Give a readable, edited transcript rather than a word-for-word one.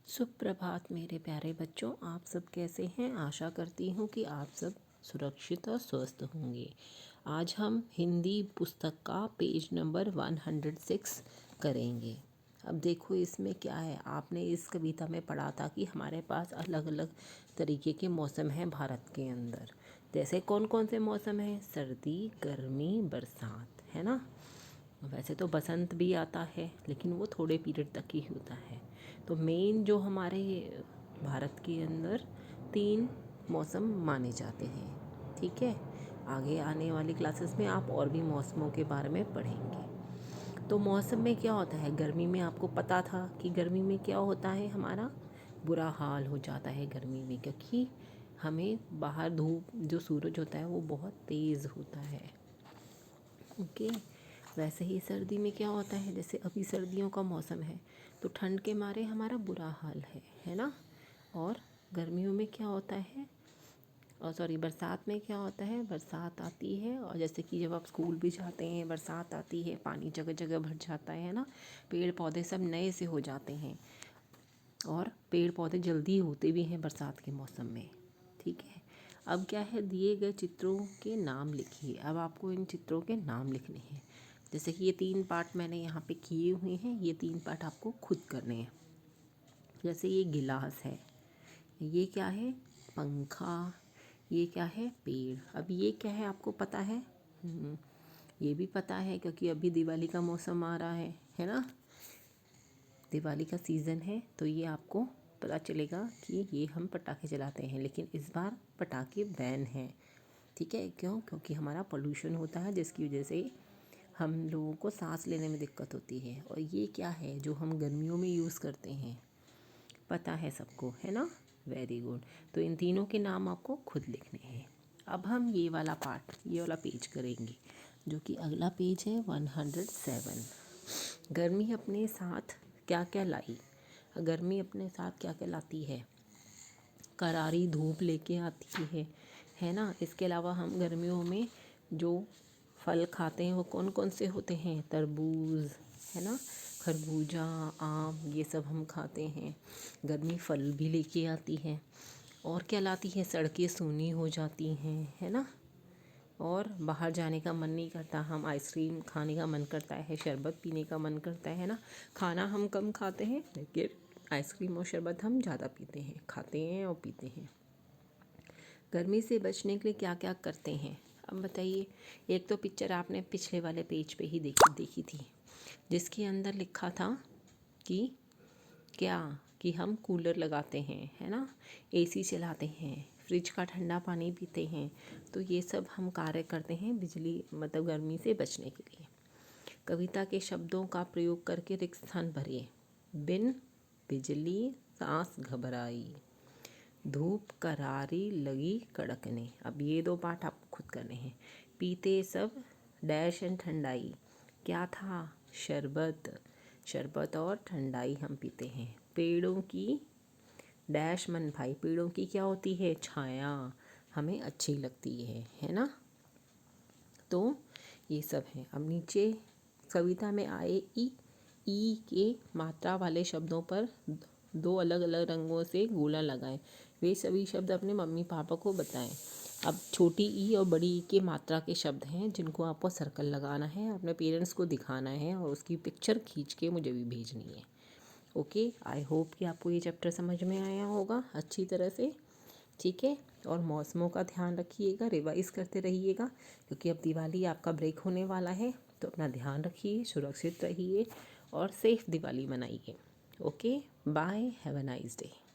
सुप्रभात मेरे प्यारे बच्चों, आप सब कैसे हैं। आशा करती हूँ कि आप सब सुरक्षित और स्वस्थ होंगे। आज हम हिंदी पुस्तक का पेज नंबर 106 करेंगे। अब देखो इसमें क्या है। आपने इस कविता में पढ़ा था कि हमारे पास अलग अलग तरीके के मौसम हैं भारत के अंदर। जैसे कौन कौन से मौसम हैं? सर्दी, गर्मी, बरसात, है ना। वैसे तो बसंत भी आता है, लेकिन वो थोड़े पीरियड तक ही होता है। तो मेन जो हमारे भारत के अंदर 3 मौसम माने जाते हैं। ठीक है, आगे आने वाली क्लासेस में आप और भी मौसमों के बारे में पढ़ेंगे। तो मौसम में क्या होता है? गर्मी में आपको पता था कि गर्मी में क्या होता है, हमारा बुरा हाल हो जाता है गर्मी में, क्योंकि हमें बाहर धूप, जो सूरज होता है वो बहुत तेज़ होता है। ओके। वैसे ही सर्दी में क्या होता है? जैसे अभी सर्दियों का मौसम है तो ठंड के मारे हमारा बुरा हाल है ना। और गर्मियों में क्या होता है, और सॉरी बरसात में क्या होता है? बरसात आती है और जैसे कि जब आप स्कूल भी जाते हैं, बरसात आती है, पानी जगह जगह भर जाता है ना। पेड़ पौधे सब नए से हो जाते हैं और पेड़ पौधे जल्दी होते भी हैं बरसात के मौसम में। ठीक है। अब क्या है, दिए गए चित्रों के नाम लिखिए। अब आपको इन चित्रों के नाम लिखने हैं। जैसे कि ये 3 पार्ट मैंने यहाँ पे किए हुए हैं, ये 3 पार्ट आपको खुद करने हैं। जैसे ये गिलास है, ये क्या है? पंखा। ये क्या है? पेड़। अब ये क्या है आपको पता है? ये भी पता है क्योंकि अभी दिवाली का मौसम आ रहा है ना। दिवाली का सीज़न है तो ये आपको पता चलेगा कि ये हम पटाखे जलाते हैं, लेकिन इस बार पटाखे बैन हैं। ठीक है, क्यों? क्योंकि हमारा पोल्यूशन होता है, जिसकी वजह से हम लोगों को सांस लेने में दिक्कत होती है। और ये क्या है जो हम गर्मियों में यूज़ करते हैं? पता है सबको, है ना। Very good. तो इन तीनों के नाम आपको खुद लिखने हैं। अब हम ये वाला पार्ट, ये वाला पेज करेंगे, जो कि अगला पेज है 107। गर्मी अपने साथ क्या क्या लाई? गर्मी अपने साथ क्या क्या लाती है? करारी धूप लेके आती है ना। इसके अलावा हम गर्मियों में जो फल खाते हैं वो कौन कौन से होते हैं? तरबूज, है ना, खरबूजा, आम, ये सब हम खाते हैं। गर्मी फल भी लेके आती है। और क्या लाती है? सड़कें सूनी हो जाती हैं, है ना। और बाहर जाने का मन नहीं करता, हम आइसक्रीम खाने का मन करता है, शरबत पीने का मन करता है ना। खाना हम कम खाते हैं, लेकिन आइसक्रीम और शरबत हम ज़्यादा पीते हैं, खाते हैं और पीते हैं। गर्मी से बचने के लिए क्या क्या करते हैं? अब बताइए। एक तो पिक्चर आपने पिछले वाले पेज पे ही देखी थी, जिसके अंदर लिखा था कि क्या, कि हम कूलर लगाते हैं, है ना, एसी चलाते हैं, फ्रिज का ठंडा पानी पीते हैं। तो ये सब हम कार्य करते हैं बिजली मतलब गर्मी से बचने के लिए। कविता के शब्दों का प्रयोग करके रिक्त स्थान भरिए। बिन बिजली सांस घबराई, धूप करारी लगी कड़कने। अब ये 2 पार्ट आपको खुद करने हैं। पीते सब डैश एंड ठंडाई, क्या था? शरबत। शरबत और ठंडाई हम पीते हैं। पेड़ों की डैश मन भाई, पेड़ों की क्या होती है? छाया हमें अच्छी लगती है ना। तो ये सब है। अब नीचे कविता में आए ई के मात्रा वाले शब्दों पर 2 अलग अलग रंगों से गोला लगाएं। वे सभी शब्द अपने मम्मी पापा को बताएं। अब छोटी ई और बड़ी ई के मात्रा के शब्द हैं, जिनको आपको सर्कल लगाना है, अपने पेरेंट्स को दिखाना है और उसकी पिक्चर खींच के मुझे भी भेजनी है। ओके, आई होप कि आपको ये चैप्टर समझ में आया होगा अच्छी तरह से। ठीक है, और मौसमों का ध्यान रखिएगा, रिवाइज़ करते रहिएगा, क्योंकि अब दिवाली आपका ब्रेक होने वाला है। तो अपना ध्यान रखिए, सुरक्षित रहिए और सेफ दिवाली मनाइए। Okay, bye, have a nice day.